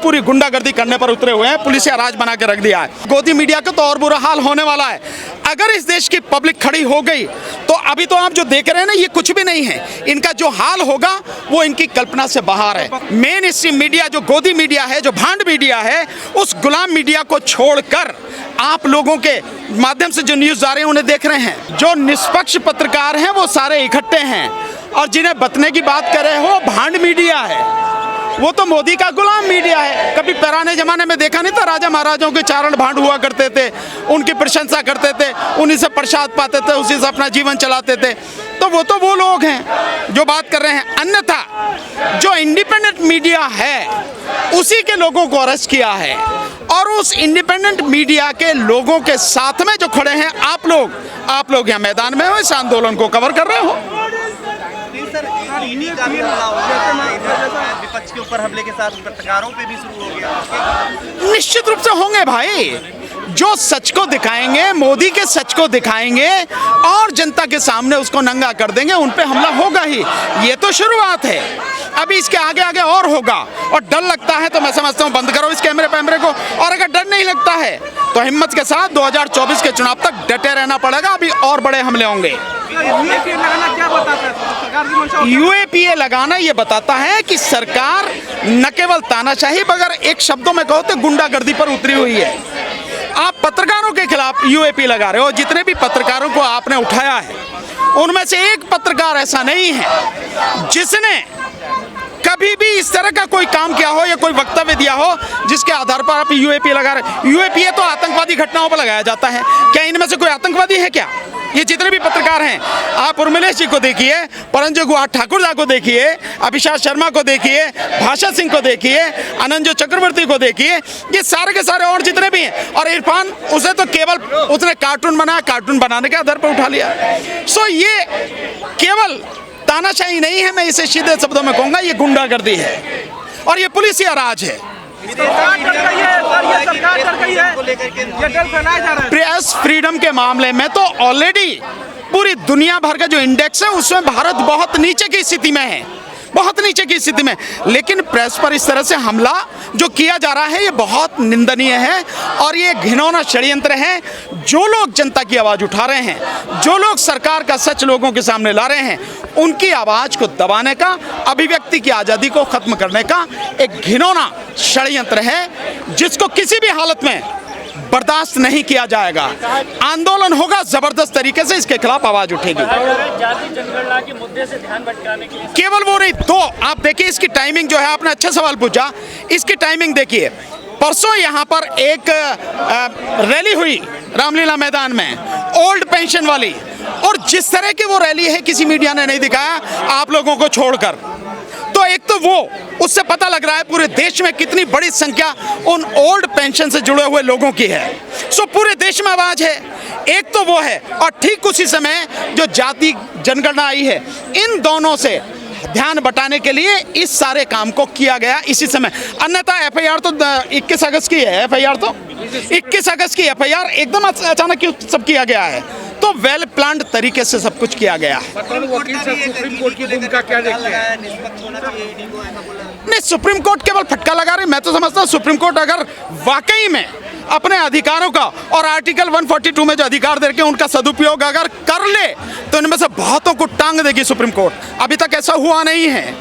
पूरी गुंडागर्दी करने पर उतरे हुए हैं। पुलिस राज बना के रख दिया है। गोदी मीडिया का तो और बुरा हाल होने वाला है। अगर इस देश की पब्लिक खड़ी हो गई तो अभी तो आप जो देख रहे हैं ना, ये कुछ भी नहीं है। इनका जो हाल होगा वो इनकी कल्पना से बाहर है। मेन स्ट्रीम मीडिया जो गोदी मीडिया है, जो भांड मीडिया है, उस गुलाम मीडिया को छोड़कर आप लोगों के माध्यम से जो न्यूज़ आ रहे हैं उन्हें देख रहे हैं। जो निष्पक्ष पत्रकार हैं वो सारे इकट्ठे हैं, और जिन्हें बतने की बात कर रहे हो भांड मीडिया है, वो तो मोदी का गुलाम मीडिया है। कभी पुराने जमाने में देखा नहीं था, राजा महाराजाओं के चारण भांड हुआ करते थे, उनकी प्रशंसा करते थे, उन्हीं से प्रसाद पाते थे, उसी से अपना जीवन चलाते थे। तो वो लोग हैं जो बात कर रहे हैं। अन्यथा जो इंडिपेंडेंट मीडिया है उसी के लोगों को अरेस्ट किया है, और उस इंडिपेंडेंट मीडिया के लोगों के साथ में जो खड़े हैं आप लोग यहाँ मैदान में हो, इस आंदोलन को कवर कर रहे हो। विपक्ष के ऊपर हमले के साथ पत्रकारों पे भी शुरू हो गया। निश्चित रूप से होंगे भाई। जो सच को दिखाएंगे, मोदी के सच को दिखाएंगे और जनता के सामने उसको नंगा कर देंगे, उन पे हमला होगा ही। ये तो शुरुआत है, अभी इसके आगे आगे और होगा। और डर लगता है तो मैं समझता हूँ बंद करो इस कैमरे को, और अगर डर नहीं लगता है तो हिम्मत के साथ 2024 के चुनाव तक डटे रहना पड़ेगा। अभी और बड़े हमले होंगे। यूएपीए लगाना ये बताता है कि सरकार न केवल तानाशाही मगर एक शब्दों में कहो तो गुंडागर्दी पर उतरी हुई है। आप पत्रकारों के खिलाफ यूएपी लगा रहे हो। जितने भी पत्रकारों को आपने उठाया है उनमें से एक पत्रकार ऐसा नहीं है जिसने कभी भी इस तरह का कोई काम किया हो या कोई वक्तव्य दिया हो जिसके आधार पर आप यूएपी लगा रहे। यूएपीए तो आतंकवादी घटनाओं पर लगाया जाता है। क्या इनमें से कोई आतंकवादी है क्या? ये जितने भी पत्रकार हैं, आप उर्मिलेश जी को देखिए, परंजो गुहा ठाकुर को देखिए, अभिषेक शर्मा को देखिए, भाषा सिंह को देखिए, अनंजो चक्रवर्ती को देखिए, ये सारे के सारे और जितने भी हैं। और इरफान, उसे तो केवल उसने कार्टून बनाया, कार्टून बनाने के आधार पर उठा लिया। सो ये केवल तानाशाही नहीं है, मैं इसे सीधे शब्दों में कहूँगा, ये गुंडागर्दी है और ये पुलिस राज है। प्रेस फ्रीडम के मामले में तो ऑलरेडी पूरी दुनिया भर का जो इंडेक्स है उसमें भारत बहुत नीचे की स्थिति में है, बहुत नीचे की स्थिति में। लेकिन प्रेस पर इस तरह से हमला जो किया जा रहा है ये बहुत निंदनीय है और ये घिनौना षड्यंत्र है। जो लोग जनता की आवाज़ उठा रहे हैं, जो लोग सरकार का सच लोगों के सामने ला रहे हैं, उनकी आवाज़ को दबाने का, अभिव्यक्ति की आज़ादी को ख़त्म करने का एक घिनौना षड्यंत्र है जिसको किसी भी हालत में बर्दाश्त नहीं किया जाएगा। आंदोलन होगा जबरदस्त तरीके से, इसके खिलाफ आवाज उठेगी। जाति जनगणना के मुद्दे से ध्यान भटकाने के लिए केवल वो नहीं तो आप देखिए इसकी टाइमिंग जो है, आपने अच्छा सवाल पूछा, इसकी टाइमिंग देखिए। परसों यहाँ पर एक रैली हुई रामलीला मैदान में, ओल्ड पेंशन वाली, और जिस तरह की वो रैली है किसी मीडिया ने नहीं दिखाया आप लोगों को छोड़कर। तो एक तो वो, उससे पता लग रहा है पूरे देश में कितनी बड़ी संख्या उन ओल्ड पेंशन से जुड़े हुए लोगों की है। सो पूरे देश में आवाज है, एक तो वो है, और ठीक उसी समय जो जाति जनगणना आई है, इन दोनों से ध्यान बटाने के लिए इस सारे काम को किया गया इसी समय। अन्यथा एफआईआर तो 21 अगस्त की है, एफआईआर तो 21 अगस्त की एफआईआर एकदम अचानक सब किया गया है। तो वेल प्लान्ड तरीके से सब कुछ किया गया है। वकील साहब सुप्रीम कोर्ट की भूमिका क्या देखते हैं? नहीं, सुप्रीम कोर्ट केवल फटका लगा रही। मैं तो समझता हूँ सुप्रीम कोर्ट अगर वाकई में अपने अधिकारों का और आर्टिकल 142 में जो अधिकार दे के उनका सदुपयोग अगर कर ले तो इनमें से बहुतों को टांग देगी सुप्रीम कोर्ट। अभी तक ऐसा हुआ नहीं है।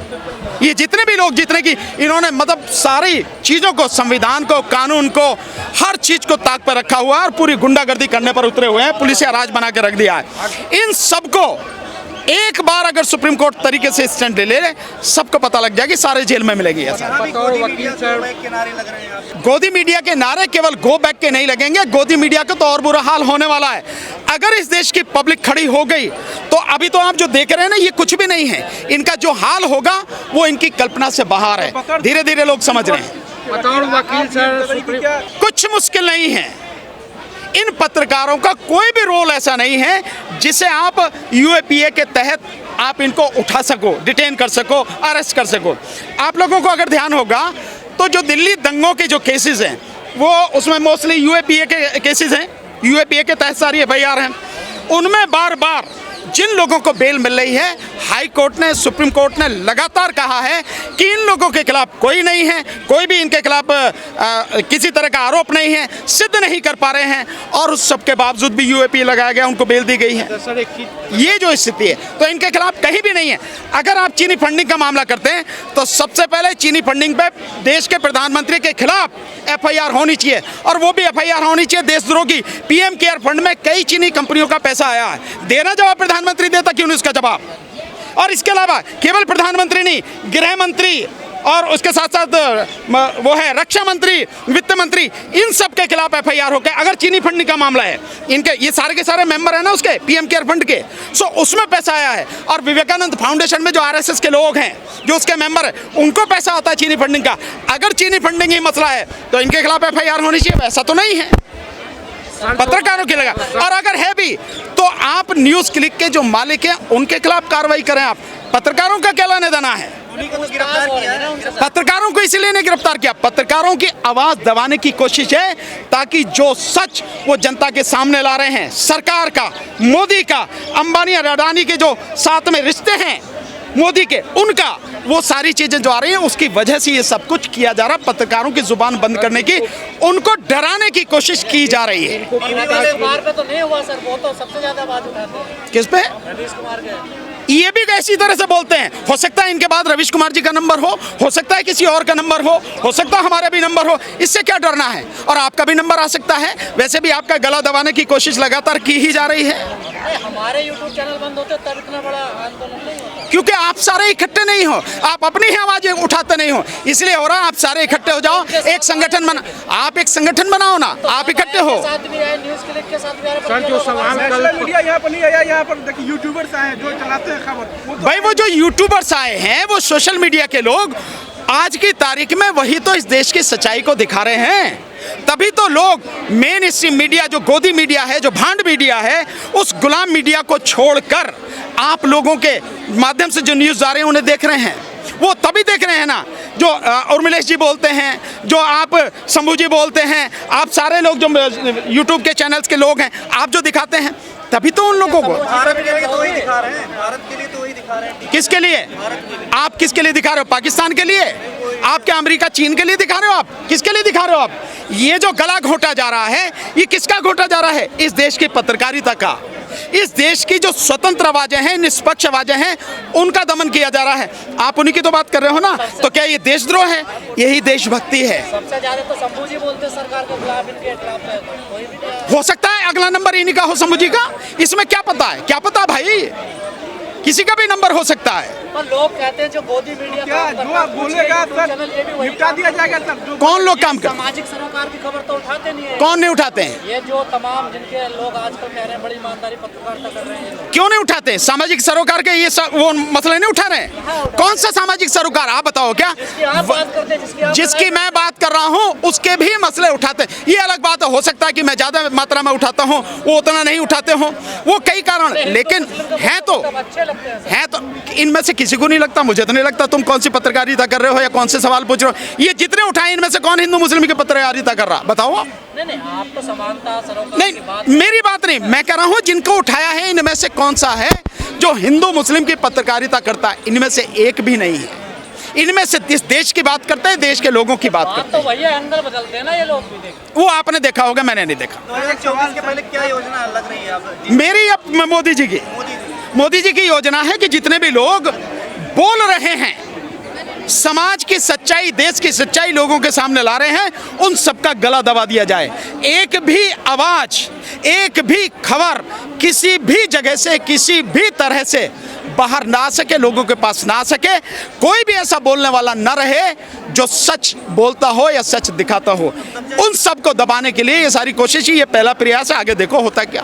ये जितने भी लोग, जितने की इन्होंने मतलब सारी चीज़ों को, संविधान को, कानून को, हर चीज़ को ताक पर रखा हुआ है और पूरी गुंडागर्दी करने पर उतरे हुए हैं। पुलिस राज बना के रख दिया है। इन सबको एक बार अगर सुप्रीम कोर्ट तरीके से स्टैंड ले ले, सबको पता लग जाएगी, सारे जेल में मिलेगी। ऐसा गोदी मीडिया के नारे केवल गो बैक के नहीं लगेंगे, गोदी मीडिया का तो और बुरा हाल होने वाला है। अगर इस देश की पब्लिक खड़ी हो गई तो अभी तो आप जो देख रहे हैं ना, ये कुछ भी नहीं है। इनका जो हाल होगा वो इनकी कल्पना से बाहर है। धीरे धीरे लोग समझ रहे हैं। वकील साहब, कुछ मुश्किल नहीं है। इन पत्रकारों का कोई भी रोल ऐसा नहीं है जिसे आप यूएपीए के तहत आप इनको उठा सको, डिटेन कर सको, अरेस्ट कर सको। आप लोगों को अगर ध्यान होगा तो जो दिल्ली दंगों के जो केसेस हैं वो उसमें मोस्टली यूएपीए के केसेस हैं, यूएपीए के तहत सारी एफआईआर हैं। उनमें बार बार जिन लोगों को बेल मिल रही है, हाई कोर्ट ने, सुप्रीम कोर्ट ने लगातार कहा है कि इन लोगों के खिलाफ कोई नहीं है, कोई भी इनके खिलाफ किसी तरह का आरोप नहीं है, सिद्ध नहीं कर पा रहे हैं, और उस सब के बावजूद भी यूएपी लगाया गया, उनको बेल दी गई है। सर ये जो स्थिति है तो इनके खिलाफ कहीं भी नहीं है। अगर आप चीनी फंडिंग का मामला करते हैं तो सबसे पहले चीनी फंडिंग पे देश के प्रधानमंत्री के खिलाफ एफआईआर होनी चाहिए, और वो भी एफआईआर होनी चाहिए देशद्रोह की। पीएम केयर फंड में कई चीनी कंपनियों का पैसा आया है, देना जवाब प्रधानमंत्री देता, क्यों नहीं उसका जवाब? और इसके अलावा केवल प्रधानमंत्री नहीं, गृह मंत्री और उसके साथ साथ वो है रक्षा मंत्री, वित्त मंत्री, इन सब के खिलाफ एफआईआर हो गए। अगर चीनी फंडिंग का मामला है, इनके ये सारे के सारे मेंबर हैं ना उसके पीएम केयर फंड के, सो उसमें पैसा आया है। और विवेकानंद फाउंडेशन में जो आरएसएस के लोग हैं, जो उसके मेंबर हैं, उनको पैसा आता है चीनी फंडिंग का। अगर चीनी फंडिंग ही मसला है तो इनके खिलाफ एफआईआर होनी चाहिए, वैसा तो नहीं है, पत्रकारों के लगा। और अगर है भी तो आप न्यूज़ क्लिक के जो मालिक हैं उनके खिलाफ कार्रवाई करें। आप पत्रकारों का क्या लेने देना है? उन्हीं को तो गिरफ्तार किया है ना। पत्रकारों को इसलिए नहीं गिरफ्तार किया, पत्रकारों की आवाज दबाने की कोशिश है, ताकि जो सच वो जनता के सामने ला रहे हैं, सरकार का, मोदी का, अंबानी और अडानी के जो साथ में रिश्ते हैं मोदी के, उनका, वो सारी चीजें जो आ रही हैं उसकी वजह से ये सब कुछ किया जा रहा है। पत्रकारों की जुबान बंद करने की, उनको डराने की कोशिश की जा रही है। रवीश कुमार पे तो नहीं हुआ सर, वो तो सबसे ज्यादा आवाज उठाते हैं। किस पे? रवीश कुमार के। ये भी ऐसी तरह से बोलते हैं। हो सकता है इनके बाद रवीश कुमार जी का नंबर हो सकता है किसी और का नंबर हो सकता है हमारा भी नंबर हो, इससे क्या डरना है? और आपका भी नंबर आ सकता है। वैसे भी आपका गला दबाने की कोशिश लगातार की ही जा रही है। हमारे यूट्यूब चैनल बंद होते तब इतना बड़ा आंदोलन नहीं होता, क्योंकि आप सारे इकट्ठे नहीं हो, आप अपनी ही आवाज उठाते नहीं हो, इसलिए हो रहा। आप सारे इकट्ठे हो जाओ, एक संगठन बना, आप एक संगठन बनाओ ना, आप इकट्ठे हो। साथ भी आए, न्यूज़ क्लिक के साथ भी आए। सर जो सवाल सोशल मीडिया यहाँ पर नहीं आया, यहाँ पर देखिए यूट्यूबर्स आए हैं जो चलाते हैं खबर। भाई वो जो यूट्यूबर्स आए हैं, वो सोशल मीडिया के लोग आज की तारीख में वही तो इस देश की सच्चाई को दिखा रहे हैं। तभी तो लोग मेन स्ट्रीम मीडिया, जो गोदी मीडिया है, जो भांड मीडिया है, उस गुलाम मीडिया को छोड़कर आप लोगों के माध्यम से जो न्यूज़ आ रहे हैं उन्हें देख रहे हैं। वो तभी देख रहे हैं ना, जो उर्मिलेश जी बोलते हैं, जो आप शंभू जी बोलते हैं, आप सारे लोग जो यूट्यूब के चैनल्स के लोग हैं, आप जो दिखाते हैं, तभी तो उन लोगों को। भारत के लिए तो वही दिखा रहे हैं, भारत के लिए तो वही दिखा रहे हैं। किसके लिए? आप किसके लिए दिखा रहे हो? पाकिस्तान के लिए? आप क्या अमेरिका, चीन के लिए दिखा रहे हो? आप किसके लिए दिखा रहे हो? आप ये जो गला घोटा जा रहा है, ये किसका घोटा जा रहा है? इस देश की पत्रकारिता का, इस देश की जो स्वतंत्र आवाजें हैं, निष्पक्ष आवाजें हैं, उनका दमन किया जा रहा है। आप उन्हीं की तो बात कर रहे हो ना, तो क्या ये देशद्रोह है? यही देशभक्ति है। सबसे ज्यादा तो शंभू जी बोलते सरकार के खिलाफ, इनके खिलाफ है, कोई भी नहीं। हो सकता है अगला नंबर इन्हीं का हो, शंभू जी का। इसमें क्या पता है? क्या पता भाई, किसी का भी नंबर हो सकता है। पर लोग कहते हैं जो गोदी मीडिया क्या जो आप बोलेगा सर निपटा दिया जाएगा सर। जो कौन लोग काम कर? सामाजिक सरोकार की खबर तो उठाते नहीं है। कौन नहीं उठाते हैं? ये जो तमाम जिनके लोग आजकल कह रहे हैं बड़ी ईमानदारी पत्रकारिता कर रहे हैं, क्यों नहीं उठाते हैं? सामाजिक सरोकार के ये वो मसले नहीं उठा रहे हैं। कौन सा सामाजिक सरोकार? आप बताओ। क्या जिसकी आप बात करते हैं, जिसकी मैं बात कर रहा हूँ उसके भी मसले उठाते हैं। ये अलग बात है, हो सकता है कि मैं ज्यादा मात्रा में उठाता हूँ, वो उतना नहीं उठाते हो, वो कई कारण, लेकिन है तो अच्छे लगते हैं। है तो इनमें से किसी को नहीं लगता, मुझे तो नहीं लगता। तुम कौन सी पत्रकारिता कर रहे हो या कौन से सवाल पूछ रहे हो? ये जितने उठाए इनमें से कौन हिंदू मुस्लिम की पत्रकारिता कर रहा? बताओ आप। नहीं, आप तो समानता सरोकार नहीं, की बात। मेरी बात नहीं, मैं कह रहा हूँ जिनको उठाया है इनमें से कौन सा है जो हिंदू मुस्लिम की पत्रकारिता करता है? इनमें से एक भी नहीं है। इनमें से इस देश की बात करते हैं, देश के लोगों की बात करते तो वही एंगल बदलते हैं ना ये लोग भी। देख, हैं। वो आपने देखा होगा, मैंने नहीं देखा। 2024 के पहले क्या योजना लग रही है आप? मेरी अब मोदी जी की योजना है कि जितने भी लोग बोल रहे हैं, समाज की सच्चाई, देश की सच्चाई लोगों के सामने ला रहे हैं, उन सबका गला दबा दिया जाए। एक भी आवाज, एक भी खबर किसी भी जगह से, किसी भी तरह से बाहर ना आ सके, लोगों के पास ना आ सके। कोई भी ऐसा बोलने वाला न रहे जो सच बोलता हो या सच दिखाता हो। उन सबको दबाने के लिए ये सारी कोशिश ही, ये पहला प्रयास है। आगे देखो होता क्या।